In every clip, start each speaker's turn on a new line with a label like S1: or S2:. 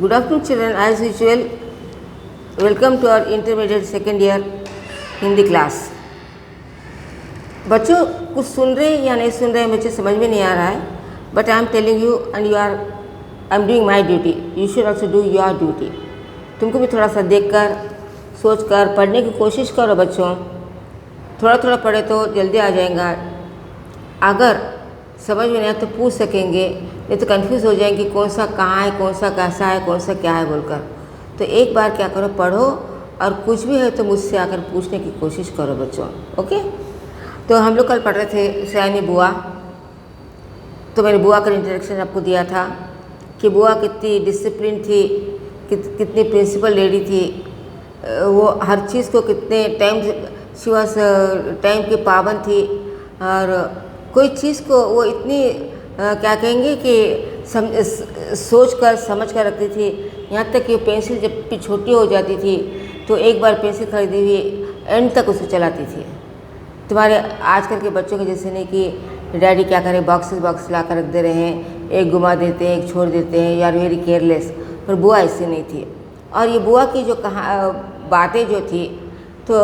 S1: Good afternoon children, as usual, welcome to our intermediate second year Hindi class. बच्चों कुछ सुन रहे या नहीं सुन रहे मुझे समझ में नहीं आ रहा है, but I am telling you and I am doing my duty, you should also do your duty. तुमको भी थोड़ा सा देख कर सोच कर पढ़ने की कोशिश करो बच्चों, थोड़ा थोड़ा पढ़े तो जल्दी आ जाएगा। अगर समझ में नहीं आया तो पूछ सकेंगे, नहीं तो कंफ्यूज हो जाएंगे कौन सा कहाँ है, कौन सा कैसा है, कौन सा क्या है बोलकर। तो एक बार क्या करो, पढ़ो और कुछ भी है तो मुझसे आकर पूछने की कोशिश करो बच्चों, ओके। तो हम लोग कल पढ़ रहे थे सयानी बुआ। तो मैंने बुआ का इंट्रोडक्शन आपको दिया था कि बुआ कितनी डिसिप्लिन थी, कितनी प्रिंसिपल लेडी थी, वो हर चीज़ को कितने टाइम टाइम की पाबंद थी, और कोई चीज़ को वो इतनी क्या कहेंगे कि सोच कर समझ कर रखती थी। यहाँ तक कि पेंसिल जब भी छोटी हो जाती थी तो एक बार पेंसिल खरीदी हुई एंड तक उसे चलाती थी। तुम्हारे आजकल के बच्चों के जैसे नहीं कि डैडी क्या करें, बॉक्स ला कर रख दे रहे हैं, एक घुमा देते हैं, एक छोड़ देते हैं, यार वेरी केयरलेस। पर बुआ ऐसी नहीं थी। और ये बुआ की जो बातें जो थी, तो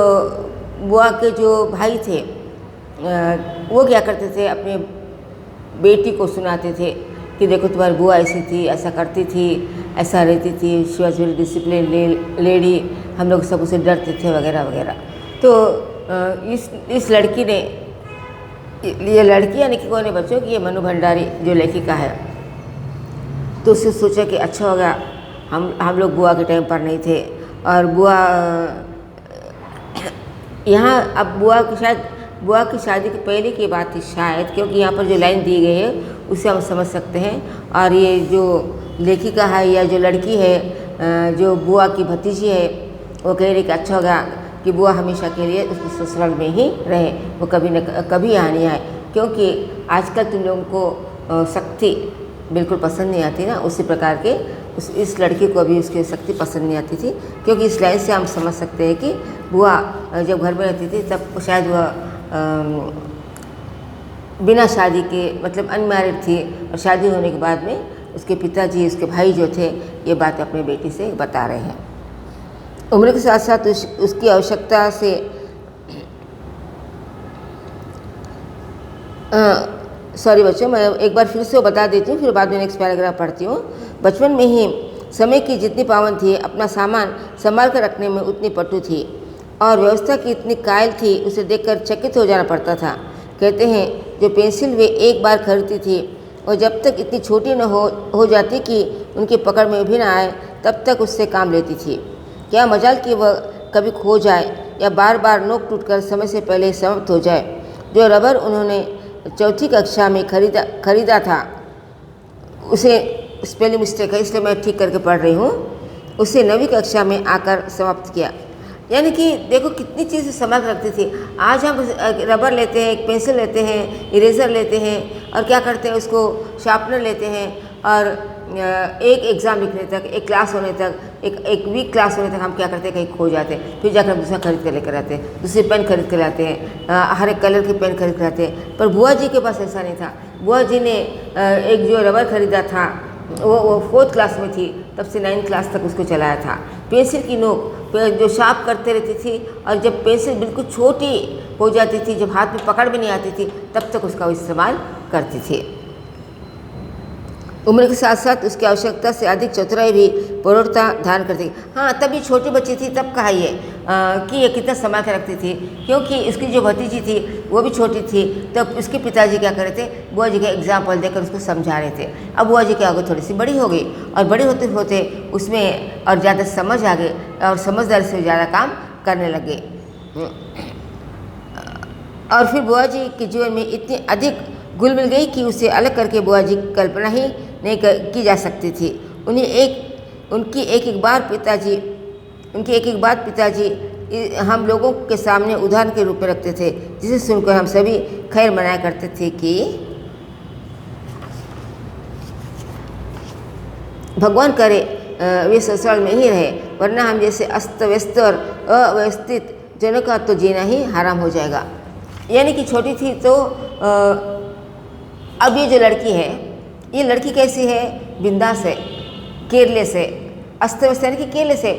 S1: बुआ के जो भाई थे वो क्या करते थे, अपने बेटी को सुनाते थे कि देखो तुम्हारी बुआ ऐसी थी, ऐसा करती थी, ऐसा रहती थी, she was very discipline lady, हम लोग सब उसे डरते थे वगैरह वगैरह। तो इस लड़की ने, ये लड़की यानी कि कौन है बच्चों की, ये मनु भंडारी जो लेखिका है, तो उसने सोचा कि अच्छा होगा हम लोग बुआ के टाइम पर नहीं थे। और बुआ यहाँ अब बुआ की शादी की पहले की बात थी शायद, क्योंकि यहाँ पर जो लाइन दी गई है उसे हम समझ सकते हैं। और ये जो लेखिका है या जो लड़की है, जो बुआ की भतीजी है, वो कह रही कि अच्छा होगा कि बुआ हमेशा के लिए उसके ससुराल में ही रहे, वो कभी यहाँ नहीं आए। क्योंकि आजकल तुम लोगों को सख्ती बिल्कुल पसंद नहीं आती ना, उसी प्रकार के इस लड़की को भी उसकी सख्ती पसंद नहीं आती थी। क्योंकि इस लाइन से हम समझ सकते हैं कि बुआ जब घर में रहती थी तब शायद वह बिना शादी के, मतलब अनमैरिड थी, और शादी होने के बाद में उसके पिताजी, उसके भाई जो थे, ये बात अपने बेटी से बता रहे हैं। उम्र के साथ साथ उसकी आवश्यकता से सॉरी बच्चों, मैं एक बार फिर से वो बता देती हूँ, फिर बाद में नेक्स्ट पैराग्राफ पढ़ती हूँ। बचपन में ही समय की जितनी पाबंद थी, अपना सामान संभाल कर रखने में उतनी पटु थी, और व्यवस्था की इतनी कायल थी, उसे देखकर चकित हो जाना पड़ता था। कहते हैं जो पेंसिल वे एक बार खरीदती थी और जब तक इतनी छोटी न हो जाती कि उनकी पकड़ में भी न आए, तब तक उससे काम लेती थी। क्या मजाल कि वह कभी खो जाए या बार बार नोक टूट कर समय से पहले समाप्त हो जाए। जो रबर उन्होंने चौथी कक्षा में खरीदा था, उसे स्पेलिंग मिस्टेक है इसलिए मैं ठीक करके पढ़ रही हूँ, उसे 9वीं कक्षा में आकर समाप्त किया। यानी कि देखो कितनी चीज़ें संभाल रखती थी। आज हम रबर लेते हैं, एक पेंसिल लेते हैं, इरेज़र लेते हैं, और क्या करते हैं, उसको शार्पनर लेते हैं, और एक एग्ज़ाम लिखने तक, एक क्लास होने तक, एक वीक क्लास होने तक हम क्या करते हैं, कहीं खो जाते हैं, फिर जाकर हम दूसरा खरीद कर लेकर आते हैं, दूसरी पेन खरीद कर लाते हैं, हर एक कलर की पेन खरीद कर आते हैं। पर बुआ जी के पास ऐसा नहीं था। बुआ जी ने एक जो रबर खरीदा था वो 4th क्लास में थी, तब से 9th क्लास तक उसको चलाया था। पेंसिल की नोक जो शार्प करते रहती थी, और जब पेंसिल बिल्कुल छोटी हो जाती थी, जब हाथ में पकड़ भी नहीं आती थी, तब तक उसका इस्तेमाल करती थी। उम्र के साथ साथ उसकी आवश्यकता से अधिक चतुराई भी प्रौढ़ता धारण करती। हाँ, तब ये छोटी बच्ची थी, तब कहा ये कि ये कितना संभाल के रखती थी, क्योंकि उसकी जो भतीजी थी वो भी छोटी थी। तब उसके पिताजी क्या कर रहे थे, बुआ जी का एग्जाम्पल देकर उसको समझा रहे थे। अब बुआ जी क्या हो गई, थोड़ी सी बड़ी हो गई, और बड़ी होते होते उसमें और ज़्यादा समझ आ गई, और समझदारी से ज़्यादा काम करने लगे। और फिर बुआ जी के जीवन में इतनी अधिक घुल मिल गई कि उसे अलग करके बुआ जी की कल्पना ही नहीं की जा सकती थी। उनकी एक एक बात पिताजी हम लोगों के सामने उदाहरण के रूप में रखते थे, जिसे सुनकर हम सभी खैर मनाया करते थे कि भगवान करे वे ससुराल में ही रहे, वरना हम जैसे अस्त व्यस्त और अव्यवस्थित जनों का तो जीना ही हराम हो जाएगा। यानी कि छोटी थी तो अब ये जो लड़की है, ये लड़की कैसी है, बिंदास है, केयरलेस है, अस्त व्यस्त यानी कि केयरलेस है,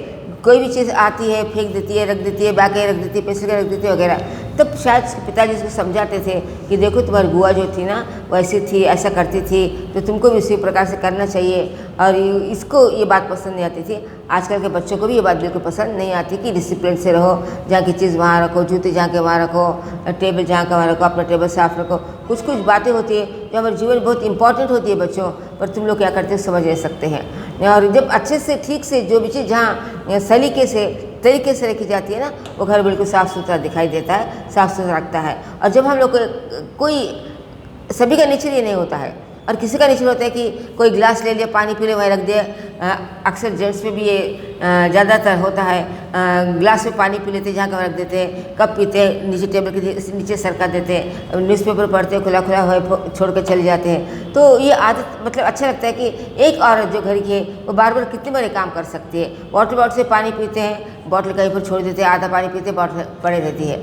S1: कोई भी चीज़ आती है फेंक देती है, रख देती है, बाकी रख देती है, पैसे रख देती है वगैरह। तब शायद उसके पिताजी उसको समझाते थे कि देखो तुम्हारी बुआ जो थी ना वैसी थी, ऐसा करती थी, तो तुमको भी उसी प्रकार से करना चाहिए। और इसको ये बात पसंद नहीं आती थी। आजकल के बच्चों को भी ये बात बिल्कुल पसंद नहीं आती कि डिसिप्लिन से रहो, जहाँ की चीज़ वहाँ रखो, जूते जहाँ के वहाँ रखो, टेबल जहाँ का वहाँ रखो, अपना टेबल साफ रखो। कुछ कुछ बातें होती है जो हमारे जीवन में बहुत इंपॉर्टेंट होती है बच्चों, पर तुम लोग क्या करते हो समझ नहीं सकते हैं। और जब अच्छे से ठीक से जो भी चीज़ जहाँ सलीके से तरीके से रखी जाती है ना, वो घर बिल्कुल साफ़ सुथरा दिखाई देता है, साफ़ सुथरा रखता है। और जब हम लोग कोई, सभी का नेचर ये नहीं होता है, और किसी का नेचर होता है कि कोई गिलास ले लिया, पानी पी ले, वहीं रख दिया। अक्सर जेंट्स में भी ये ज़्यादातर होता है, गिलास में पानी पी लेते जहाँ का रख देते हैं, कप पीते हैं नीचे टेबल के नीचे सरका देते हैं, न्यूज़पेपर पढ़ते हैं खुला खुला हो छोड़ कर चले जाते हैं। तो ये आदत मतलब अच्छा लगता है कि एक औरत जो घर की है वो बार बार कितने बड़े काम कर सकती है। वाटर बॉटल से पानी पीते हैं, बॉटल कहीं पर छोड़ देते हैं, आधा पानी पीते हैं, बॉटल पड़े रहती है।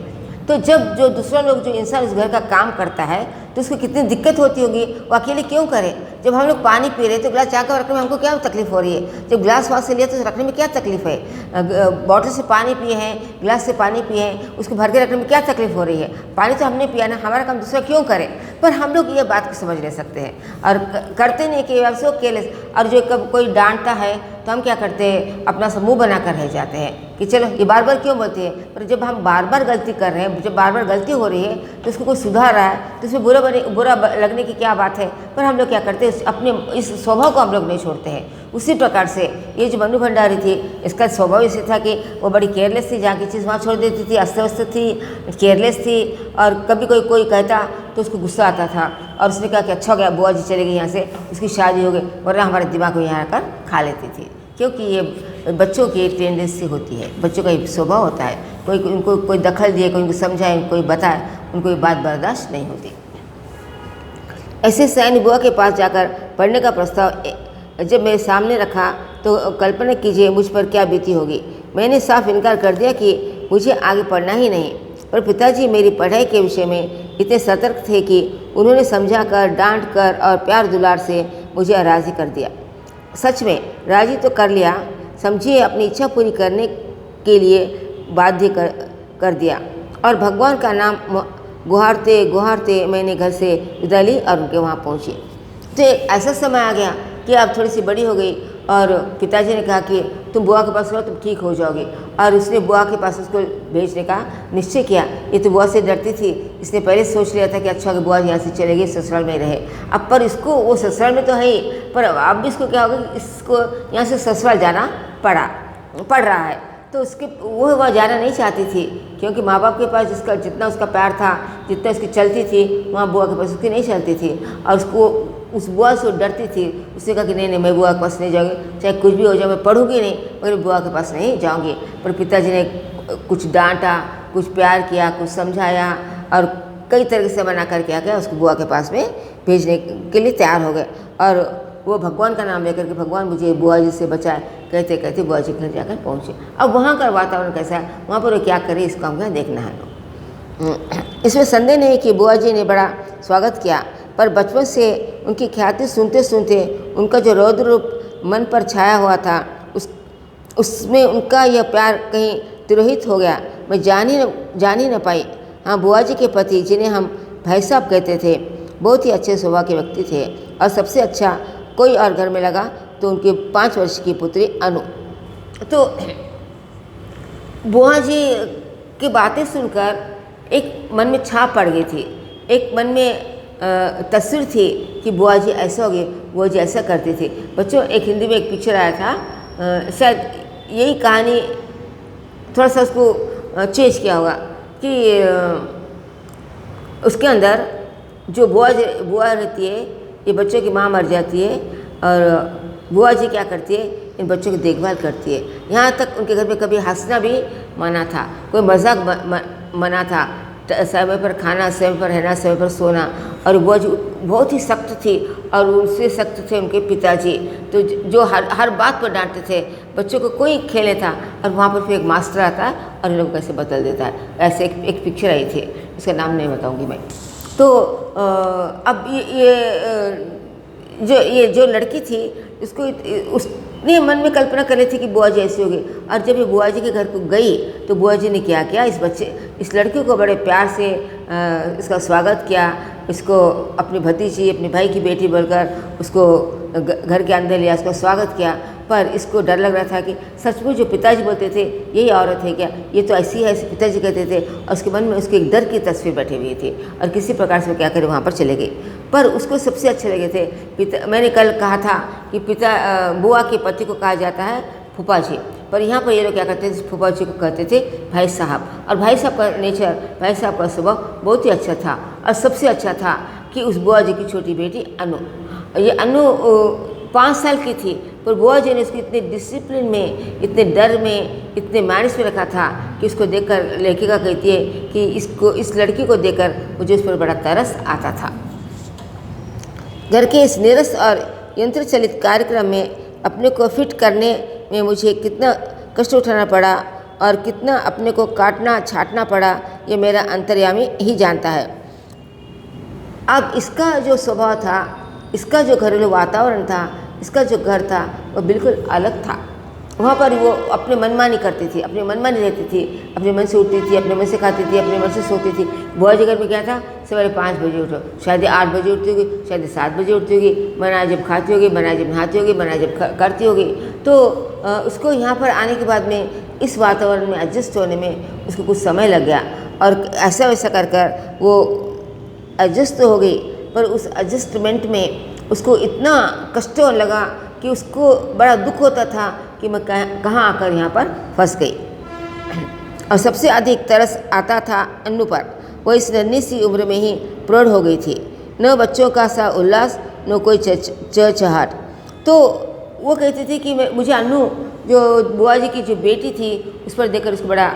S1: तो जब जो दूसरा लोग जो इंसान उस घर का काम करता है तो उसको कितनी दिक्कत होती होगी, वो अकेले क्यों करे। जब हम लोग पानी पी रहे हैं तो गिलास चाह कर रखने में हमको क्या तकलीफ हो रही है, जब गिलास वहाँ से लिया तो रखने में क्या तकलीफ है। बॉटल से पानी पिए हैं, गिलास से पानी पिए हैं, उसको भर के रखने में क्या तकलीफ हो रही है। पानी तो हमने पिया ना, हमारा काम दूसरा क्यों करे। पर हम लोग ये बात को समझ नहीं सकते हैं और करते नहीं कि आप सो केयरलेस। और जो कब कोई डांटता है तो हम क्या करते हैं, अपना सा मुँह बना कर रह जाते हैं कि चलो ये बार बार क्यों बोलती है। पर जब हम बार बार गलती कर रहे हैं, जब बार बार गलती हो रही है तो उसको कोई सुधार रहा है तो उसमें बुरा लगने की क्या बात है। पर हम लोग क्या करते हैं, अपने इस स्वभाव को हम लोग नहीं छोड़ते हैं। उसी प्रकार से ये जो मनु भंडारी थी, इसका स्वभाव इसे था कि वो बड़ी केयरलेस थी, जहाँ की चीज़ वहाँ छोड़ देती थी, अस्त व्यस्त थी, केयरलेस थी। और कभी कोई कहता तो उसको गुस्सा आता था और उसने कहा कि अच्छा हो गया बुआ जी चले गई यहाँ से, उसकी शादी हो गई, वरना हमारे दिमाग को यहाँ आकर खा लेती थी। क्योंकि ये बच्चों की टेंडेंसी होती है, बच्चों का एक स्वभाव होता है, कोई उनको कोई दखल दिए, कोई उनको समझाए, कोई बताए, उनको ये बात बर्दाश्त नहीं होती। ऐसे सैनी बुआ के पास जाकर पढ़ने का प्रस्ताव जब मेरे सामने रखा तो कल्पना कीजिए मुझ पर क्या बीती होगी। मैंने साफ इनकार कर दिया कि मुझे आगे पढ़ना ही नहीं। पर पिताजी मेरी पढ़ाई के विषय में इतने सतर्क थे कि उन्होंने समझा कर, डांट कर और प्यार दुलार से मुझे राज़ी कर दिया। सच में राज़ी तो कर लिया, समझिए अपनी इच्छा पूरी करने के लिए बाध्य कर दिया। और भगवान का नाम गुहारते गुहारते मैंने घर से विदा ली और उनके वहाँ पहुँची। तो एक ऐसा समय आ गया कि अब थोड़ी सी बड़ी हो गई और पिताजी ने कहा कि तुम बुआ के पास रहो, तुम ठीक हो जाओगे। और उसने बुआ के पास उसको भेजने का निश्चय किया। ये तो बुआ से डरती थी, इसने पहले सोच लिया था कि अच्छा कि बुआ यहाँ से चलेगी, ससुराल में रहे। अब पर इसको वो ससुराल में तो है ही, पर अब भी इसको क्या होगा कि इसको यहाँ से ससुराल जाना पड़ रहा है। तो उसके वो वह जाना नहीं चाहती थी, क्योंकि माँ बाप के पास जिसका जितना उसका प्यार था, जितना उसकी चलती थी, वहाँ बुआ के पास उसकी नहीं चलती थी। और उसको उस बुआ से डरती थी। उसने कहा कि नहीं मैं बुआ के पास नहीं जाऊँगी, चाहे कुछ भी हो जाए, मैं पढ़ूंगी नहीं मगर बुआ के पास नहीं जाऊँगी। पर पिताजी ने कुछ डांटा, कुछ प्यार किया, कुछ समझाया और कई तरीके से मना करके आ गया, उसको बुआ के पास में भेजने के लिए तैयार हो गए। और वो भगवान का नाम लेकर के भगवान मुझे बुआ जी से बचाए कहते कहते बुआ जी के घर जाकर पहुँचे। अब वहाँ का वातावरण कैसा है, वहाँ पर वो क्या करे, इसको हमें देखना है। इसमें संदेह नहीं कि बुआ जी ने बड़ा स्वागत किया, पर बचपन से उनकी ख्याति सुनते सुनते उनका जो रौद्र रूप मन पर छाया हुआ था उसमें उनका यह प्यार कहीं तिरोहित हो गया। मैं जान ही न पाई। हाँ, बुआ जी के पति जिन्हें हम भाई साहब कहते थे, बहुत ही अच्छे स्वभाव के व्यक्ति थे और सबसे अच्छा कोई और घर में लगा तो उनकी 5 वर्ष की पुत्री अनु। तो बुआ जी की बातें सुनकर एक मन में छाप पड़ गई थी, एक मन में तस्वीर थी कि बुआ जी ऐसा हो गई, बुआ जी ऐसा करती थी। बच्चों, एक हिंदी में एक पिक्चर आया था, शायद यही कहानी थोड़ा सा उसको चेंज किया होगा कि उसके अंदर जो बुआ रहती है, ये बच्चों की माँ मर जाती है और बुआ जी क्या करती है, इन बच्चों की देखभाल करती है। यहाँ तक उनके घर में कभी हंसना भी मना था, कोई मजाक मना था, समय पर खाना, समय पर रहना, समय पर सोना। और बुआ जी बहुत ही सख्त थी और उनसे सख्त थे उनके पिताजी, तो जो हर बात पर डांटते थे। बच्चों को कोई खेले था और वहाँ पर फिर एक मास्टर आता है और इन लोगों को कैसे बदल देता है। ऐसे एक पिक्चर आई थी, उसका नाम नहीं बताऊँगी मैं। तो अब ये जो लड़की थी, उसको नहीं, मन में कल्पना कर रही थी कि बुआ जी ऐसी होगी। और जब ये बुआ जी के घर को गई तो बुआ जी ने क्या किया, इस लड़की को बड़े प्यार से इसका स्वागत किया, इसको अपनी भतीजी, अपने भाई की बेटी बोलकर उसको घर के अंदर लिया, उसका स्वागत किया। पर इसको डर लग रहा था कि सचमुच जो पिताजी बोलते थे यही औरत है क्या, ये तो ऐसी है, ऐसे पिताजी कहते थे। और उसके मन में उसके एक डर की तस्वीर बैठी हुई थी और किसी प्रकार से वो क्या करे वहाँ पर चले गई। पर उसको सबसे अच्छे लगे थे पिता। मैंने कल कहा था कि बुआ के पति को कहा जाता है फूफा जी, पर यहाँ पर ये लोग क्या करते थे, फूफा जी को कहते थे भाई साहब। और भाई साहब का नेचर, भाई साहब का स्वभाव बहुत ही अच्छा था। और सबसे अच्छा था कि उस बुआ जी की छोटी बेटी अनु, ये अनु 5 साल की थी, पर बुआ जी ने उसको इतने डिसिप्लिन में, इतने डर में, इतने मैनेज में रखा था कि उसको देखकर लेखिका कहती है कि इस लड़की को देखकर मुझे उस पर बड़ा तरस आता था। घर के इस नीरस और यंत्र चलित कार्यक्रम में अपने को फिट करने में मुझे कितना कष्ट उठाना पड़ा और कितना अपने को काटना छाटना पड़ा, ये मेरा अंतर्यामी ही जानता है। अब इसका जो स्वभाव था, इसका जो घरेलू वातावरण था, इसका जो घर था, वो बिल्कुल अलग था। वहाँ पर वो अपने मनमानी करती थी, अपने मनमानी रहती थी, अपने मन से उठती थी, अपने मन से खाती थी, अपने मन से सोती थी। बुआ जी घर में क्या था, सवेरे 5 बजे उठो, शायद 8 बजे उठती होगी, शायद 7 बजे उठती होगी, बनाए जब खाती होगी, बनाए जब नहाती होगी, बनाए जब करती होगी। तो उसको यहाँ पर आने के बाद में इस वातावरण में एडजस्ट होने में उसको कुछ समय लग गया। और ऐसा वैसा कर कर वो एडजस्ट तो हो गई, पर उस एडजस्टमेंट में उसको इतना कष्ट लगा कि उसको बड़ा दुख होता था कि मैं कहाँ आकर यहाँ पर फंस गई। और सबसे अधिक तरस आता था अन्नू पर। वो इस नन्ही सी उम्र में ही प्रौढ़ हो गई थी, न बच्चों का सा उल्लास, न कोई चहचहाट। तो वो कहती थी कि मुझे अन्नू, जो बुआ जी की जो बेटी थी, उस पर देखकर उसको बड़ा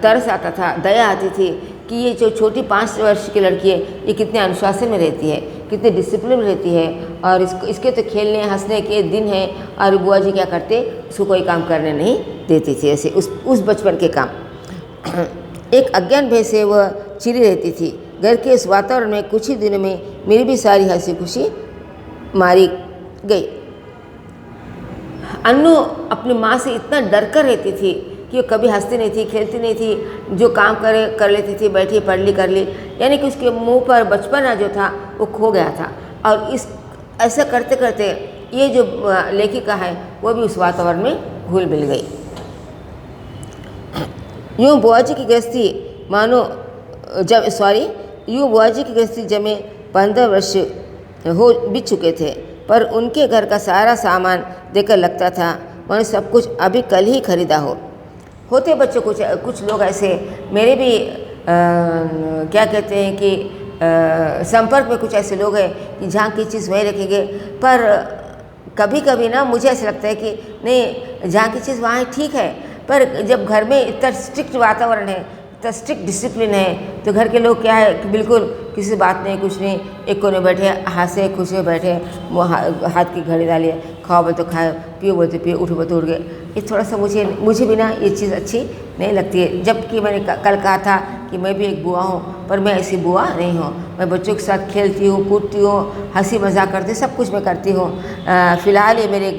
S1: तरस आता था, दया आती थी कि ये जो छोटी 5 वर्ष की लड़की है, ये कितने अनुशासन में रहती है, कितने डिसिप्लिन में रहती है। और इसके तो खेलने हंसने के दिन हैं, और बुआ जी क्या करते, उसको कोई काम करने नहीं देती थी, ऐसे उस बचपन के काम। एक अज्ञान भय से वह चिरी रहती थी। घर के इस वातावरण में कुछ ही दिनों में मेरी भी सारी हंसी खुशी मारी गई। अन्नू अपनी माँ से इतना डर कर रहती थी कि वो कभी हंसती नहीं थी, खेलती नहीं थी, जो काम कर लेती थी, बैठी पढ़ ली कर ली, यानी कि उसके मुंह पर बचपना जो था वो खो गया था। और ऐसा करते करते ये जो लेखिका है वो भी उस वातावरण में घुल मिल गई। यूँ बुआ जी की गृहस्थी जमे 15 वर्ष हो बीत चुके थे, पर उनके घर का सारा सामान देखकर लगता था मैंने सब कुछ अभी कल ही खरीदा हो। होते बच्चों कुछ लोग ऐसे, मेरे भी क्या कहते हैं कि संपर्क में कुछ ऐसे लोग हैं कि जहाँ की चीज़ वहीं रखेंगे। पर कभी कभी ना मुझे ऐसा लगता है कि नहीं, जहाँ की चीज़ वहाँ ठीक है, पर जब घर में इतना स्ट्रिक्ट वातावरण है, इतना स्ट्रिक्ट डिसिप्लिन है, तो घर के लोग क्या है कि बिल्कुल किसी बात नहीं, कुछ नहीं, एक कोने बैठे हंसे खुशी बैठे, वो हाथ की घड़ी डालिए, खाओ बोले तो खाए, पियो बोलते पियो, उठो बोलते उठ गए। ये थोड़ा सा मुझे भी ना ये चीज़ अच्छी नहीं लगती है। जबकि मैंने कल कहा था कि मैं भी एक बुआ हूँ, पर मैं ऐसी बुआ नहीं हूँ। मैं बच्चों के साथ खेलती हूँ, कूदती हूँ, हंसी मजाक करती, सब कुछ मैं करती हूँ। फ़िलहाल ये मेरे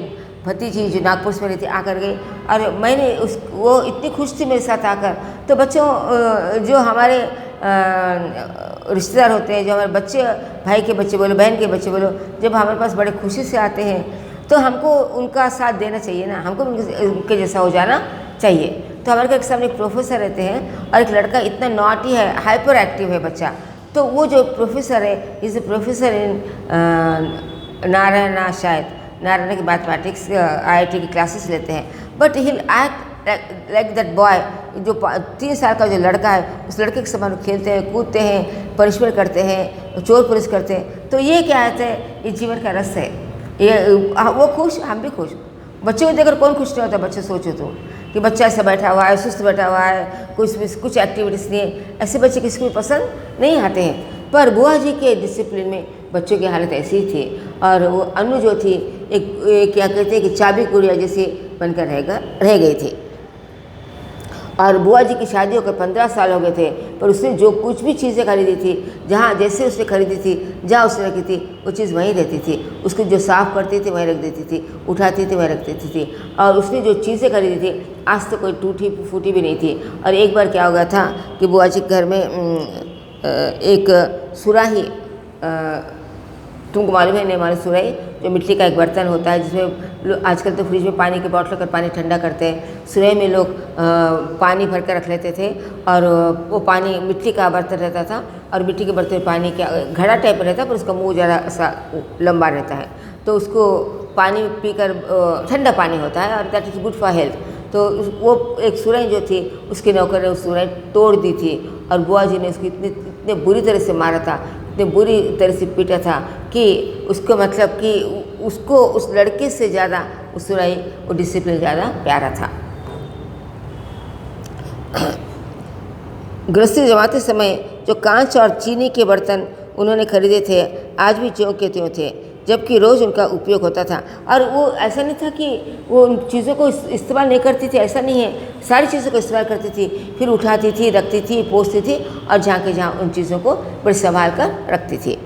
S1: भतीजी जो नागपुर में रहती आकर गई, और मैंने वो इतनी खुश थी मेरे साथ आकर। तो बच्चों, जो हमारे रिश्तेदार होते हैं, जो हमारे बच्चे, भाई के बच्चे बोलो, बहन के बच्चे बोलो, जब हमारे पास बड़े खुशी से आते हैं तो हमको उनका साथ देना चाहिए ना, हमको उनके जैसा हो जाना चाहिए। तो हमारे घर के सामने एक प्रोफेसर रहते हैं, और एक लड़का इतना नॉटी है, हाइपर एक्टिव है बच्चा। तो वो जो प्रोफेसर है, is a professor in Narayana, शायद नारायणा की मैथमेटिक्स IIT की क्लासेस लेते हैं। But he act like that boy, जो 3 साल का जो लड़का है, उस लड़के के समान खेलते हैं, कूदते हैं, पनिशमेंट करते हैं, चोर पुलिस करते हैं। तो ये क्या है, ये जीवन का रस है। ये वो खुश, हम भी खुश। बच्चे को देखकर कौन खुश नहीं होता। बच्चे सोचो तो कि बच्चा ऐसा बैठा हुआ है, सुस्त बैठा हुआ है, कुछ एक्टिविटीज़ नहीं है, ऐसे बच्चे किसी को पसंद नहीं आते हैं। पर बुआ जी के डिसिप्लिन में बच्चों की हालत ऐसी ही थी। और वो अनु जो थी, एक क्या कहते हैं कि चाबी गुड़िया जैसे बनकर रह गई थी। और बुआ जी की शादी होकर 15 साल हो गए थे, पर उसने जो कुछ भी चीज़ें खरीदी थी, जहाँ जैसे उसने खरीदी थी, जहाँ उसने रखी थी, वो चीज़ वहीं रहती थी। उसकी जो साफ़ करती थी वहीं रख देती थी, उठाती थी वहीं रख देती थी। और उसने जो चीज़ें खरीदी थी आज तो कोई टूटी फूटी भी नहीं थी। और एक बार क्या हो गया था कि बुआ जी के घर में एक सुराही, तुमको मालूम है नहीं मालूम, सुराही जो मिट्टी का एक बर्तन होता है जिसमें आजकल तो फ्रिज में पानी की बॉटल कर पानी ठंडा करते हैं, सुराही में लोग पानी भर कर रख लेते थे। और वो पानी मिट्टी का बर्तन रहता था और मिट्टी के बर्तन में पानी का घड़ा टाइप में रहता है, पर उसका मुंह ज़रा सा लंबा रहता है, तो उसको पानी पीकर ठंडा पानी होता है और that is good for health. तो वो एक सुराही जो थी उसके नौकर ने उस सुराही तोड़ दी थी और बुआ जी ने उसको इतने बुरी तरह से मारा था, इतने बुरी तरह से पीटा था कि उसको मतलब कि उसको उस लड़के से ज़्यादा उस सुराही वो डिसिप्लिन ज़्यादा प्यारा था। गृहस्थी जमाते समय जो कांच और चीनी के बर्तन उन्होंने खरीदे थे आज भी ज्यों के त्यों थे, जबकि रोज़ उनका उपयोग होता था। और वो ऐसा नहीं था कि वो उन चीज़ों को इस्तेमाल नहीं करती थी, ऐसा नहीं है, सारी चीज़ों को इस्तेमाल करती थी, फिर उठाती थी, रखती थी, पोंछती थी और जहाँ के जहाँ उन चीज़ों को बड़े संभाल कर रखती थी।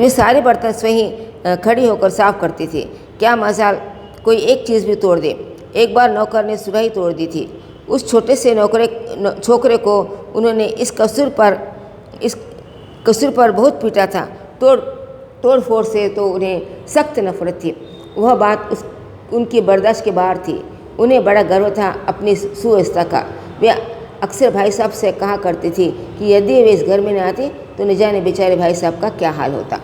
S1: ये सारे बर्तन स्वयं खड़ी होकर साफ करती थी। क्या मजाल कोई एक चीज़ भी तोड़ दे। एक बार नौकर ने सुराही तोड़ दी थी। उस छोटे से छोकरे को उन्होंने इस कसूर पर बहुत पीटा था। तोड़ फोड़ से तो उन्हें सख्त नफरत थी। वह बात उनकी बर्दाश्त के बाहर थी। उन्हें बड़ा गर्व था अपनी सुव्यवस्था का। वे अक्सर भाई साहब से कहा करती थी कि यदि वे इस घर में न आते तो न जाने बेचारे भाई साहब का क्या हाल होता।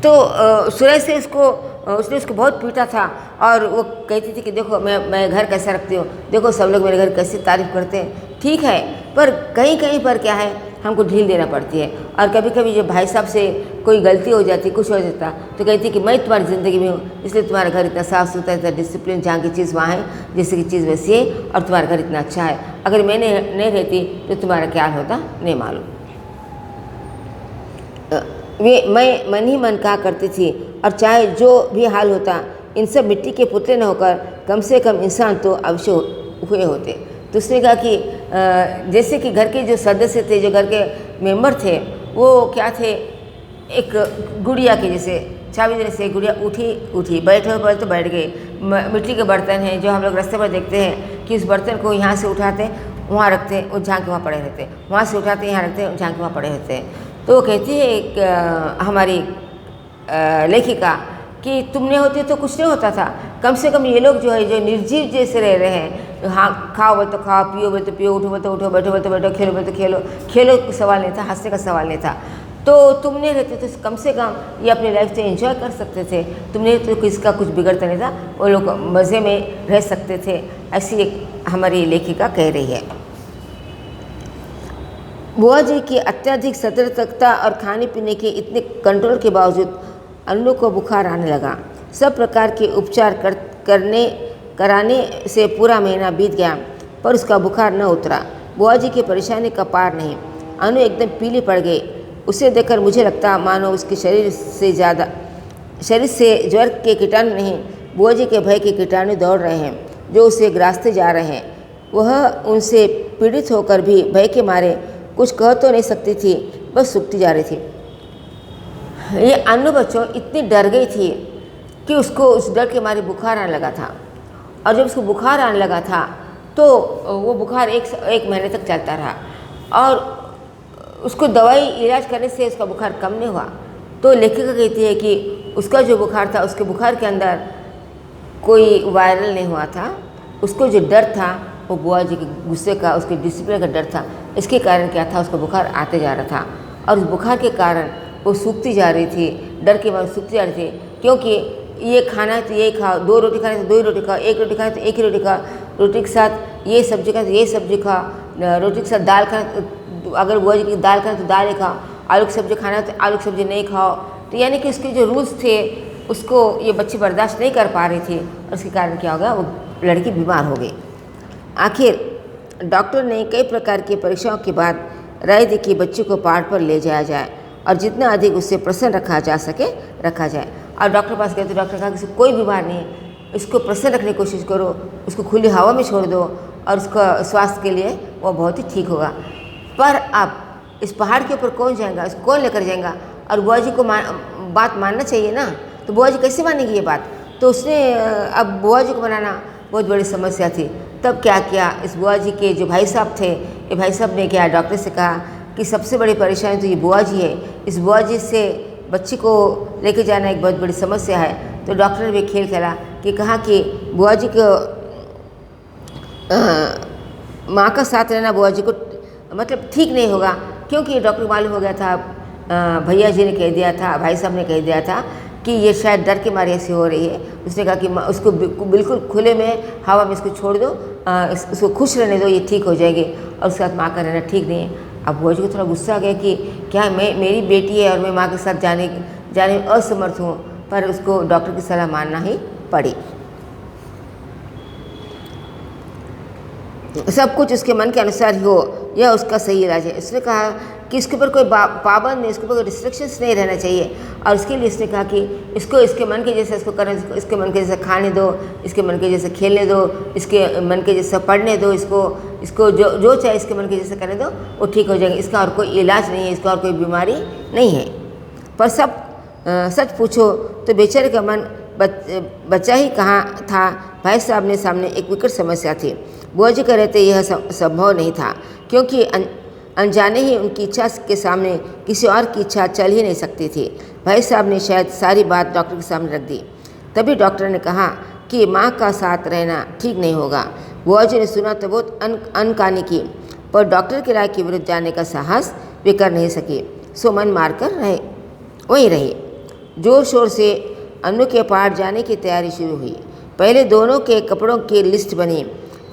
S1: तो सुरह से उसने उसको बहुत पीटा था और वो कहती थी कि देखो मैं घर कैसा रखती हूँ, देखो सब लोग मेरे घर कैसी तारीफ़ करते हैं। ठीक है, पर कहीं कहीं पर क्या है, हमको ढील देना पड़ती है। और कभी कभी जब भाई साहब से कोई गलती हो जाती, कुछ हो जाता, तो कहती कि मैं तुम्हारी ज़िंदगी में हूँ, इसलिए तुम्हारा घर इतना साफ़ सुथरा, इतना डिसिप्लिन, जहाँ की चीज़ वहाँ है, जैसे की चीज़ वैसी है, और तुम्हारा घर इतना अच्छा है। अगर मैं नहीं रहती तो तुम्हारा क्या होता नहीं मालूम। मैं मन ही मन कहा करती थी, और चाहे जो भी हाल होता, इन सब मिट्टी के पुतले न होकर कम से कम इंसान तो अवश्य हुए होते। तो उसने कहा कि जैसे कि घर के जो सदस्य थे, जो घर के मेंबर थे, वो क्या थे, एक गुड़िया के जैसे, चाबी देने से गुड़िया उठी, बैठे तो बैठ गई। मिट्टी के बर्तन हैं जो हम लोग रास्ते पर देखते हैं कि इस बर्तन को यहाँ से उठाते वहाँ रखते, वो जहाँ के वहाँ पड़े रहते, वहाँ से उठाते यहाँ रखते, जहाँ के वहाँ पड़े रहते हैं। तो वो कहती है हमारी लेखिका कि तुमने होते तो कुछ नहीं होता था, कम से कम ये लोग जो है, जो निर्जीव जैसे रह रहे हैं, हाँ खाओ बोल तो खाओ, पियो बोल तो पियो, उठो बोल तो उठो, बैठो बोल तो बैठो, खेलो बोल तो खेलो का सवाल नहीं था, हंसने का सवाल नहीं था। तो तुमने रहते तो कम से कम ये अपनी लाइफ से एंजॉय कर सकते थे, तुमने तो किसका कुछ बिगड़ता नहीं था, वो लोग मज़े में रह सकते थे। ऐसी एक हमारी लेखिका कह रही है। बुआ जी की अत्यधिक सतर्कता और खाने पीने के इतने कंट्रोल के बावजूद अन्नू को बुखार आने लगा। सब प्रकार के उपचार कराने से पूरा महीना बीत गया, पर उसका बुखार न उतरा। बुआ जी की परेशानी का पार नहीं। अनु एकदम पीली पड़ गई। उसे देखकर मुझे लगता मानो उसके शरीर से ज्वर के कीटाणु नहीं, बुआ जी के भय के कीटाणु दौड़ रहे हैं, जो उसे ग्रासते जा रहे हैं। वह उनसे पीड़ित होकर भी भय के मारे कुछ कह तो नहीं सकती थी, बस सूखती जा रही थी। ये अन्नू बच्चों इतनी डर गई थी कि उसको उस डर के मारे बुखार आने लगा था। और जब उसको बुखार आने लगा था तो वो बुखार एक महीने तक चलता रहा, और उसको दवाई इलाज करने से उसका बुखार कम नहीं हुआ। तो लेखिका कहती है कि उसका जो बुखार था, उसके बुखार के अंदर कोई वायरल नहीं हुआ था, उसको जो डर था वो बुआ जी के गुस्से का, उसके डिसिप्लिन का डर था। इसके कारण क्या था, उसका बुखार आते जा रहा था, और उस बुखार के कारण वो सूखती जा रही थी, डर के बाद सूखती जा रही थी। क्योंकि ये खाना है तो ये खाओ, 2 रोटी खाना है तो 2 ही रोटी खाओ, 1 रोटी खाना है तो 1 ही रोटी खाओ, रोटी के साथ ये सब्जी खाना तो ये सब्जी खाओ, रोटी के साथ दाल खाना, अगर बुआ जी की दाल खाना तो दाल ही खाओ, आलू की सब्जी खाना है तो आलू की सब्जी नहीं खाओ। तो यानी कि उसके जो रूल्स थे उसको ये बच्ची बर्दाश्त नहीं कर पा रही थी, और उसके कारण क्या हो गया, वो लड़की बीमार हो गई। आखिर डॉक्टर ने कई प्रकार की परीक्षाओं के बाद राय दी कि बच्ची को पहाड़ पर ले जाया जाए और जितना अधिक उससे प्रसन्न रखा जा सके रखा जाए। और डॉक्टर पास गए तो डॉक्टर कहा कि कोई बीमार नहीं है, इसको प्रसन्न रखने की कोशिश करो, उसको खुली हवा में छोड़ दो और उसका स्वास्थ्य के लिए वो बहुत ही ठीक होगा। पर अब इस पहाड़ के ऊपर कौन जाएगा, इसको कौन लेकर जाएगा? और बुआ जी को बात मानना चाहिए ना, तो बुआ जी कैसे मानेगी ये बात? तो उसने अब बुआ जी को बनाना बहुत बड़ी समस्या थी। तब क्या किया, इस बुआ जी के जो भाई साहब थे, ये भाई साहब ने क्या डॉक्टर से कहा कि सबसे बड़ी परेशानी तो ये बुआ जी है, इस बुआ जी से बच्ची को लेके जाना एक बहुत बड़ी समस्या है। तो डॉक्टर ने भी खेल खेला कि कहा कि बुआ जी को माँ का साथ रहना बुआ जी को मतलब ठीक नहीं होगा, क्योंकि डॉक्टर को मालूम हो गया था, भैया जी ने कह दिया था, भाई साहब ने कह दिया था कि ये शायद डर के मारे ऐसी हो रही है। उसने कहा कि उसको बिल्कुल खुले में हवा में इसको छोड़ दो, इसको खुश रहने दो, ये ठीक हो जाएगी, और उसके साथ माँ का रहना ठीक नहीं है। अब बुआ जी को थोड़ा गुस्सा आ गया कि क्या मेरी बेटी है और मैं माँ के साथ जाने में असमर्थ हूँ, पर उसको डॉक्टर की सलाह मानना ही पड़ी। सब कुछ उसके मन के अनुसार ही हो, यह उसका सही इलाज है। उसने कहा कि इसके ऊपर कोई पाबंद नहीं, इसके ऊपर कोई रिस्ट्रिक्शंस नहीं रहना चाहिए, और उसके लिए इसने कहा कि इसको इसके मन के जैसे इसको करने, इसके मन के जैसे खाने दो, इसके मन के जैसे खेलने दो, इसके मन के जैसे पढ़ने दो, इसको जो चाहे इसके मन के जैसे करने दो, वो ठीक हो जाएगा। इसका और कोई इलाज नहीं है, इसका और कोई बीमारी नहीं है। पर सच पूछो तो बेचारे का मन बच्चा ही कहाँ था। भाई साहब ने सामने एक विकट समस्या थी। बुआ जी कह रहे थे यह संभव नहीं था, क्योंकि अनजाने ही उनकी इच्छा के सामने किसी और की इच्छा चल ही नहीं सकती थी। भाई साहब ने शायद सारी बात डॉक्टर के सामने रख दी। तभी डॉक्टर ने कहा कि माँ का साथ रहना ठीक नहीं होगा। बुआ जी ने सुना तो बहुत अनकानी की, पर डॉक्टर की राय के विरुद्ध जाने का साहस वे कर नहीं सके, सो मन मारकर वहीं रही। जोर शोर से अन्नू के पहाड़ जाने की तैयारी शुरू हुई। पहले दोनों के कपड़ों की लिस्ट बनी,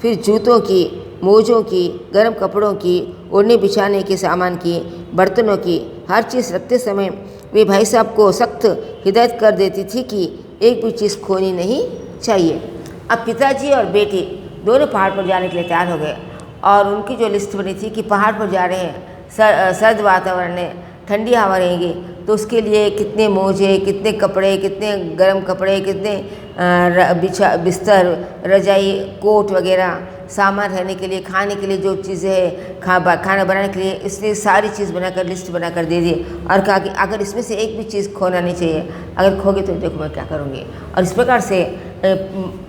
S1: फिर जूतों की, मोजों की, गर्म कपड़ों की, ओढ़ने बिछाने के सामान की, बर्तनों की। हर चीज़ रखते समय वे भाई साहब को सख्त हिदायत कर देती थी कि एक भी चीज़ खोनी नहीं चाहिए। अब पिताजी और बेटी दोनों पहाड़ पर जाने के लिए तैयार हो गए, और उनकी जो लिस्ट बनी थी कि पहाड़ पर जा रहे हैं, सर्द वातावरण है, ठंडी हवा रहेगी, तो उसके लिए कितने मोजे, कितने कपड़े, कितने गर्म कपड़े, कितने बिस्तर, रजाई, कोट वगैरह, सामान रहने के लिए, खाने के लिए जो चीज़ें हैं, खाना बनाने के लिए, इसलिए सारी चीज़ बनाकर लिस्ट बनाकर दे दी, और कहा कि अगर इसमें से एक भी चीज़ खोना नहीं चाहिए, अगर खोगे तो देखो मैं क्या करूँगी। और इस प्रकार से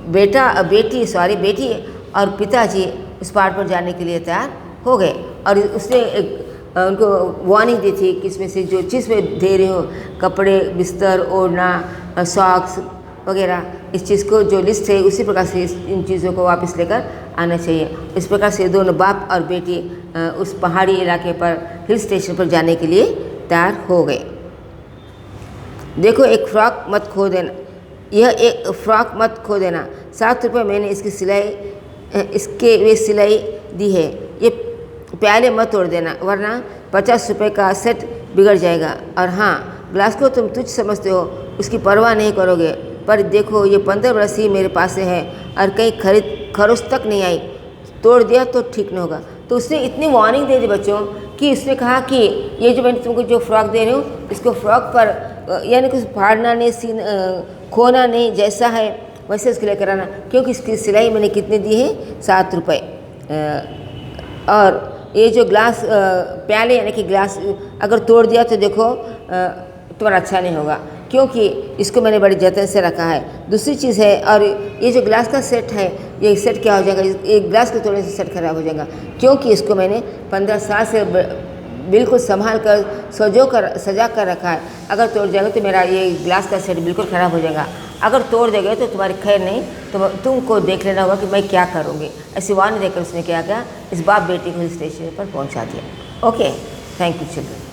S1: बेटी और पिताजी उस पहाड़ पर जाने के लिए तैयार हो गए। और उसने उनको वार्निंग दी थी कि इसमें से जो चीज़ मैं दे रही हूँ, कपड़े, बिस्तर, ओढ़ना, सॉक्स वगैरह, इस चीज़ को जो लिस्ट है उसी प्रकार से इन चीज़ों को वापस लेकर आना चाहिए। इस प्रकार से दोनों बाप और बेटी उस पहाड़ी इलाके पर, हिल स्टेशन पर जाने के लिए तैयार हो गए। देखो, एक फ्रॉक मत खो देना, यह एक फ्रॉक मत खो देना। 7 रुपये मैंने इसके वे सिलाई दी है, ये प्याले मत तोड़ देना, वरना 50 रुपये का सेट बिगड़ जाएगा। और हाँ, ग्लास को तुम तुच्छ समझते हो, उसकी परवाह नहीं करोगे, पर देखो ये 15 बरस ही मेरे पास है और कहीं खरोच तक नहीं आई, तोड़ दिया तो ठीक नहीं होगा। तो उसने इतनी वार्निंग दे दी बच्चों कि उसने कहा कि ये जो मैंने तुमको जो फ्रॉक दे रही हूँ, इसको फ्रॉक पर यानी कुछ फाड़ना नहीं, खोना नहीं, जैसा है वैसे इसके लिए कराना, क्योंकि इसकी सिलाई मैंने कितने दी है, 7 रुपये। और ये जो ग्लास प्याले यानी कि ग्लास अगर तोड़ दिया तो देखो तुम्हारा अच्छा नहीं होगा, क्योंकि इसको मैंने बड़ी जतन से रखा है। दूसरी चीज़ है, और ये जो ग्लास का सेट है, ये सेट क्या हो जाएगा, एक ग्लास के तोड़ने से सेट खराब हो जाएगा, क्योंकि इसको मैंने 15 साल से बिल्कुल संभाल कर सजा कर रखा है। अगर तोड़ जाएगा तो मेरा ये ग्लास का सेट बिल्कुल ख़राब हो जाएगा। अगर तोड़ देंगे तो तुम्हारी खैर नहीं, तो तुमको देख लेना होगा कि मैं क्या करूँगी। ऐसी वार्निंग देकर उसने क्या किया, इस बाप बेटी को स्टेशन पर पहुँचा दिया। Okay, thank you children.